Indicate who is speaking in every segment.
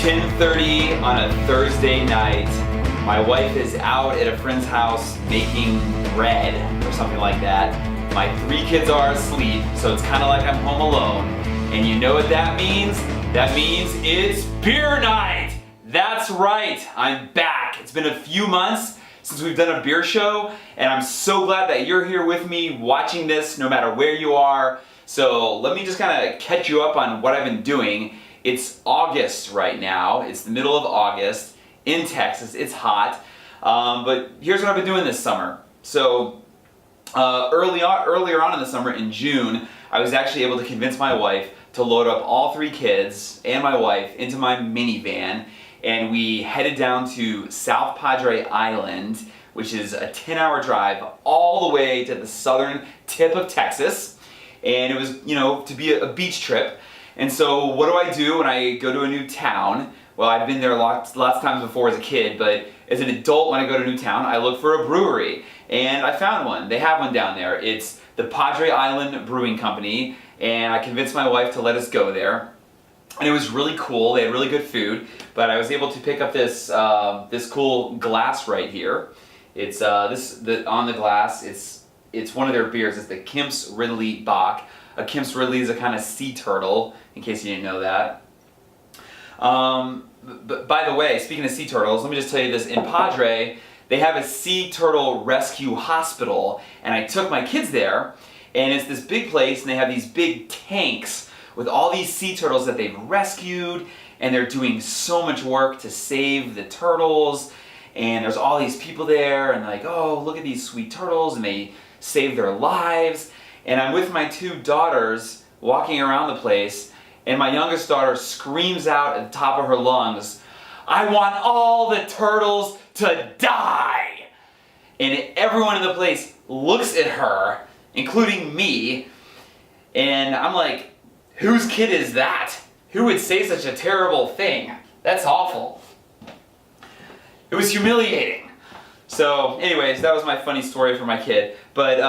Speaker 1: 10:30 on a Thursday night. My wife is out at a friend's house making bread or something like that. My 3 kids are asleep, so it's kind of like I'm home alone. And you know what that means? That means it's beer night! That's right, I'm back. It's been a few months since we've done a beer show, and I'm so glad that you're here with me watching this no matter where you are. So let me just kind of catch you up on what I've been doing. It's August right now. It's the middle of August in Texas. It's hot, but here's what I've been doing this summer. So earlier on in the summer, in June, I was actually able to convince my wife to load up all 3 kids and my wife into my minivan, and we headed down to South Padre Island, which is a 10-hour drive all the way to the southern tip of Texas. And it was, to be a beach trip. And so what do when I go to a new town? Well, I've been there lots of times before as a kid, but as an adult, when I go to a new town, I look for a brewery. And I found one. They have one down there. It's the Padre Island Brewing Company, and I convinced my wife to let us go there. And it was really cool. They had really good food, but I was able to pick up this this cool glass right here. It's on the glass. It's one of their beers. It's the Kemp's Ridley Bock. A Kemp's Ridley is a kind of sea turtle, in case you didn't know that. But by the way, speaking of sea turtles, let me just tell you this. In Padre, they have a sea turtle rescue hospital, and I took my kids there, and it's this big place, and they have these big tanks with all these sea turtles that they've rescued, and they're doing so much work to save the turtles, and there's all these people there, and like, oh, look at these sweet turtles, and they save their lives. And I'm with my 2 daughters walking around the place, and my youngest daughter screams out at the top of her lungs, "I want all the turtles to die!" And everyone in the place looks at her, including me, and I'm like, whose kid is that? Who would say such a terrible thing? That's awful. It was humiliating. So anyways, that was my funny story for my kid. But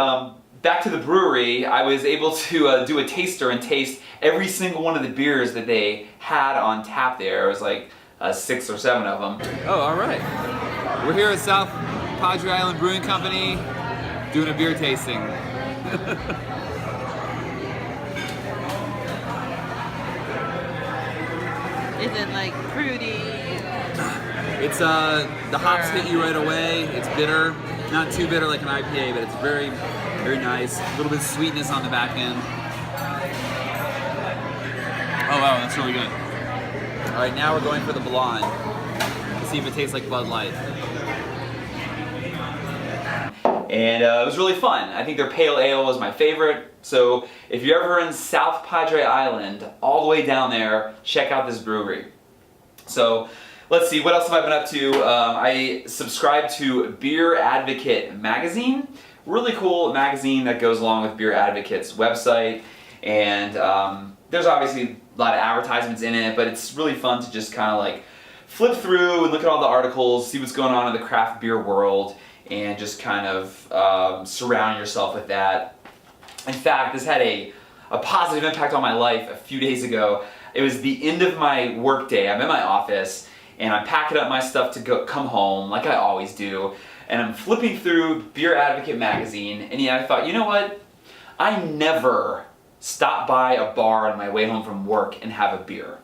Speaker 1: back to the brewery, I was able to do a taster and taste every single one of the beers that they had on tap there. It was like 6 or 7 of them. Oh, all right. We're here at South Padre Island Brewing Company doing a beer tasting.
Speaker 2: Is it like fruity?
Speaker 1: It's the hops hit you right away. It's bitter, not too bitter like an IPA, but it's very, very nice. A little bit of sweetness on the back end. Oh wow, that's really good. All right, now we're going for the blonde to see if it tastes like Bud Light. And it was really fun. I think their pale ale was my favorite. So if you're ever in South Padre Island, all the way down there, check out this brewery. So let's see, what else have I been up to? I subscribe to Beer Advocate magazine. Really cool magazine that goes along with Beer Advocate's website. And there's obviously a lot of advertisements in it, but it's really fun to just kind of like flip through and look at all the articles, see what's going on in the craft beer world, and just kind of surround yourself with that. In fact, this had a positive impact on my life a few days ago. It was the end of my work day. I'm in my office, and I'm packing up my stuff to come home, like I always do, and I'm flipping through Beer Advocate magazine, and I thought, you know what? I never stop by a bar on my way home from work and have a beer.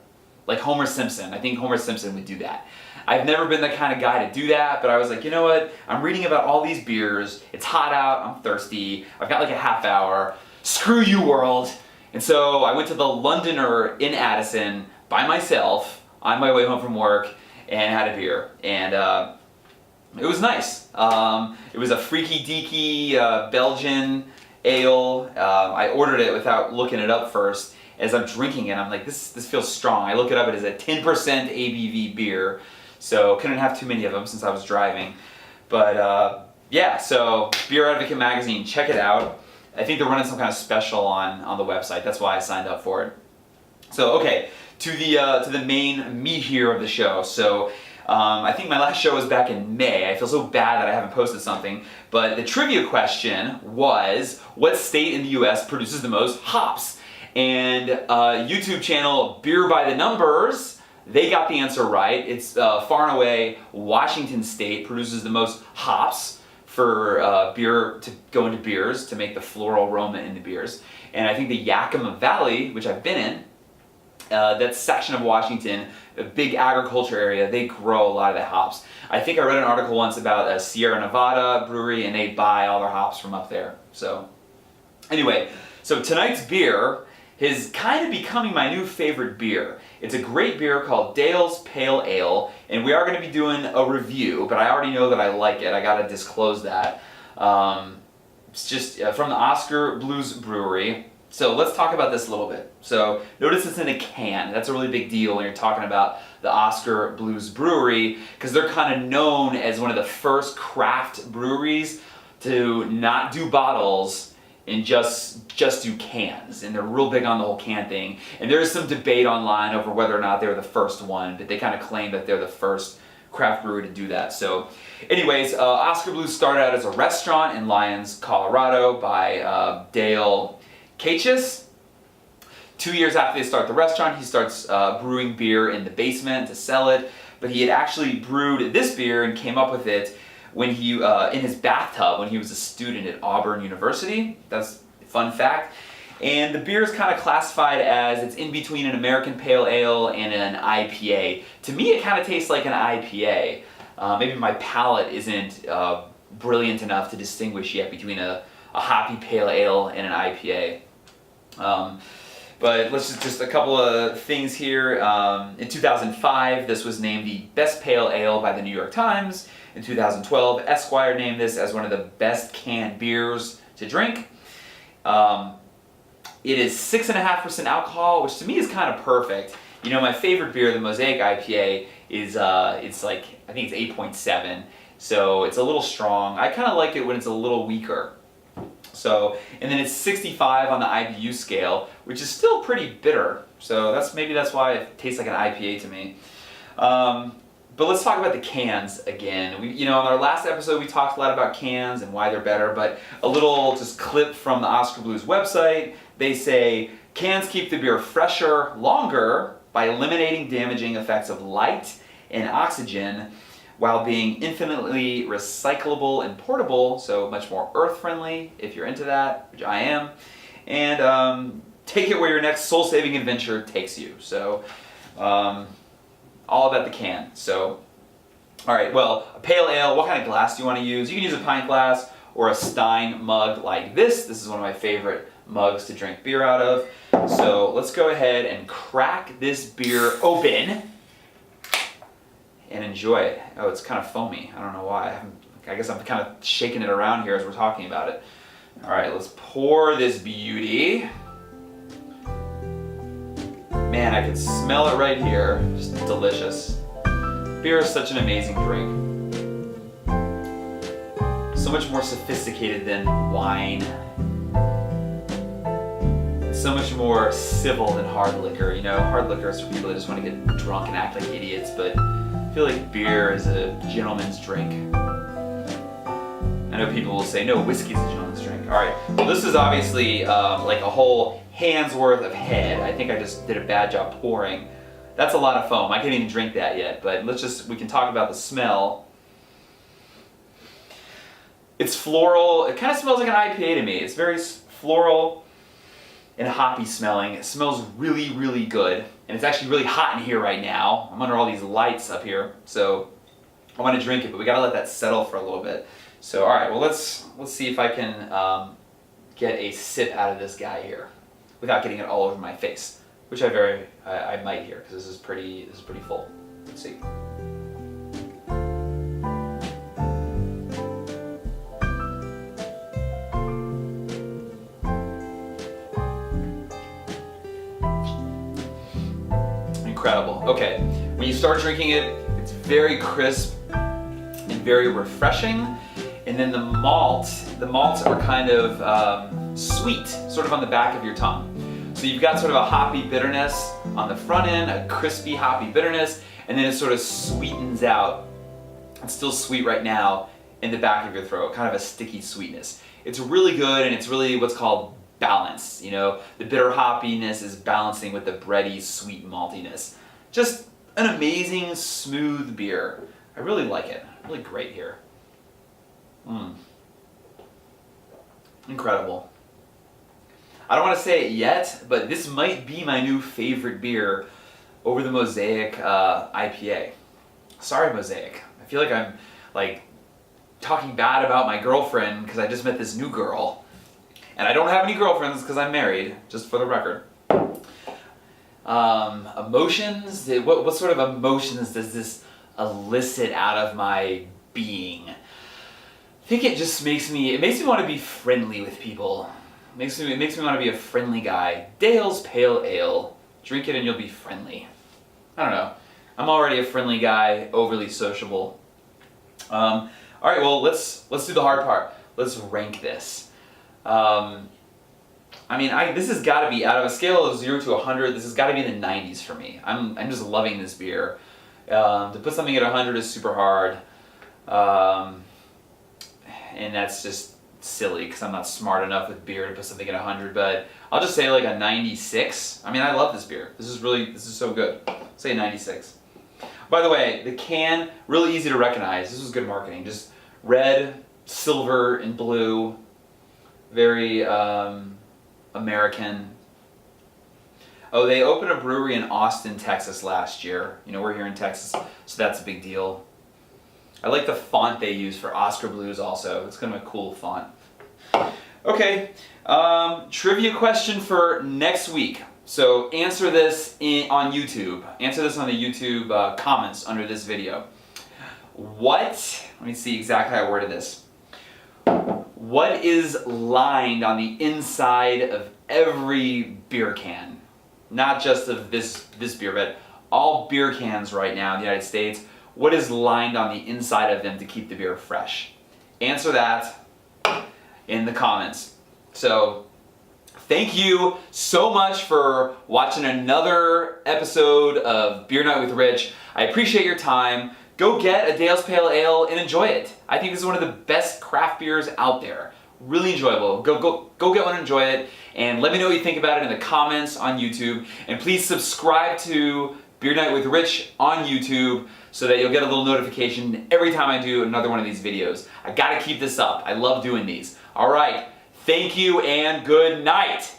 Speaker 1: Like Homer Simpson. I think Homer Simpson would do that. I've never been the kind of guy to do that, but I was like, you know what? I'm reading about all these beers. It's hot out. I'm thirsty. I've got like a half hour. Screw you, world. And so I went to the Londoner in Addison by myself on my way home from work and had a beer. And it was nice. It was a freaky deaky Belgian ale. I ordered it without looking it up first. As I'm drinking it, I'm like, this feels strong. I look it up, it is a 10% ABV beer. So couldn't have too many of them since I was driving. But yeah, so Beer Advocate magazine, check it out. I think they're running some kind of special on the website. That's why I signed up for it. So okay, to the main meat here of the show. So I think my last show was back in May. I feel so bad that I haven't posted something. But the trivia question was, what state in the US produces the most hops? And YouTube channel Beer by the Numbers, They got the answer right. It's far and away Washington State produces the most hops for beer to go into beers, to make the floral aroma in the beers. And I think the Yakima Valley, which I've been in, that section of Washington, a big agriculture area, they grow a lot of the hops. I think I read an article once about a Sierra Nevada brewery, and they buy all their hops from up there. So anyway, so tonight's beer is kind of becoming my new favorite beer. It's a great beer called Dale's Pale Ale, and we are going to be doing a review, but I already know that I like it. I got to disclose that. It's just from the Oscar Blues Brewery. So let's talk about this a little bit. So notice it's in a can. That's a really big deal when you're talking about the Oscar Blues Brewery, because they're kind of known as one of the first craft breweries to not do bottles and just do cans. And they're real big on the whole can thing. And there is some debate online over whether or not they were the first one, but they kind of claim that they're the first craft brewery to do that. So anyways, Oscar Blues started out as a restaurant in Lyons, Colorado by Dale Cachis. 2 years after they start the restaurant, he starts brewing beer in the basement to sell it. But he had actually brewed this beer and came up with it when he in his bathtub when he was a student at Auburn University. That's a fun fact. And the beer is kind of classified as it's in between an American Pale Ale and an IPA. To me, it kind of tastes like an IPA. Maybe my palate isn't brilliant enough to distinguish yet between a hoppy Pale Ale and an IPA. But let's just a couple of things here. In 2005, this was named the Best Pale Ale by the New York Times. In 2012, Esquire named this as one of the best canned beers to drink. It is 6.5% alcohol, which to me is kind of perfect. You know, my favorite beer, the Mosaic IPA, is it's like, I think it's 8.7. So it's a little strong. I kind of like it when it's a little weaker. So, and then it's 65 on the IBU scale, which is still pretty bitter. So maybe that's why it tastes like an IPA to me. But let's talk about the cans again. In our last episode we talked a lot about cans and why they're better, but a little just clip from the Oscar Blues website. They say, cans keep the beer fresher longer by eliminating damaging effects of light and oxygen, while being infinitely recyclable and portable, so much more earth-friendly if you're into that, which I am, and take it where your next soul-saving adventure takes you. So, all about the can. So, all right, well, a pale ale, what kind of glass do you want to use? You can use a pint glass or a Stein mug like this. This is one of my favorite mugs to drink beer out of. So let's go ahead and crack this beer open and enjoy it. Oh, it's kind of foamy. I don't know why. I guess I'm kind of shaking it around here as we're talking about it. All right, let's pour this beauty. Man, I can smell it right here. Just delicious. Beer is such an amazing drink. So much more sophisticated than wine. So much more civil than hard liquor. Hard liquor is for people that just want to get drunk and act like idiots, but I feel like beer is a gentleman's drink. I know people will say, no, whiskey's a gentleman's drink. All right, well, this is obviously like a whole hand's worth of head. I think I just did a bad job pouring. That's a lot of foam. I can't even drink that yet, but we can talk about the smell. It's floral. It kind of smells like an IPA to me. It's very floral and hoppy smelling. It smells really, really good. And it's actually really hot in here right now. I'm under all these lights up here, so I want to drink it, but we gotta let that settle for a little bit. So, all right, well, let's see if I can get a sip out of this guy here without getting it all over my face, which I might here because this is pretty full. Let's see. Incredible. Okay, when you start drinking it, it's very crisp and very refreshing. And then the malts are kind of sweet, sort of on the back of your tongue. So you've got sort of a hoppy bitterness on the front end, a crispy hoppy bitterness, and then it sort of sweetens out. It's still sweet right now in the back of your throat, kind of a sticky sweetness. It's really good, and it's really what's called balance. The bitter hoppiness is balancing with the bready, sweet maltiness. Just an amazing, smooth beer. I really like it. Really great here. Incredible. I don't want to say it yet, but this might be my new favorite beer over the Mosaic IPA. Sorry, Mosaic. I feel like I'm like talking bad about my girlfriend because I just met this new girl. And I don't have any girlfriends because I'm married, just for the record. Emotions? What sort of emotions does this elicit out of my being? I think it just makes me want to be friendly with people. It makes me want to be a friendly guy. Dale's Pale Ale. Drink it and you'll be friendly. I don't know. I'm already a friendly guy, overly sociable. All right, well, let's do the hard part. Let's rank this. I mean, this has got to be, out of a scale of 0 to 100, this has got to be in the 90s for me. I'm just loving this beer. To put something at 100 is super hard. And that's just silly because I'm not smart enough with beer to put something at 100, but I'll just say like a 96. I mean, I love this beer. This is so good. Say a 96. By the way, the can, really easy to recognize. This was good marketing. Just red, silver, and blue. Very American. Oh, they opened a brewery in Austin, Texas last year. You know, we're here in Texas, so that's a big deal. I like the font they use for Oscar Blues also. It's kind of a cool font. Okay, trivia question for next week. So answer this on YouTube. Answer this on the YouTube comments under this video. Let me see exactly how I worded this. What is lined on the inside of every beer can? Not just of this beer, but all beer cans right now in the United States. What is lined on the inside of them to keep the beer fresh? Answer that in the comments. So, thank you so much for watching another episode of Beer Night with Rich. I appreciate your time. Go get a Dale's Pale Ale and enjoy it. I think this is one of the best craft beers out there. Really enjoyable. Go get one and enjoy it. And let me know what you think about it in the comments on YouTube. And please subscribe to Beer Night with Rich on YouTube so that you'll get a little notification every time I do another one of these videos. I gotta keep this up. I love doing these. All right. Thank you and good night.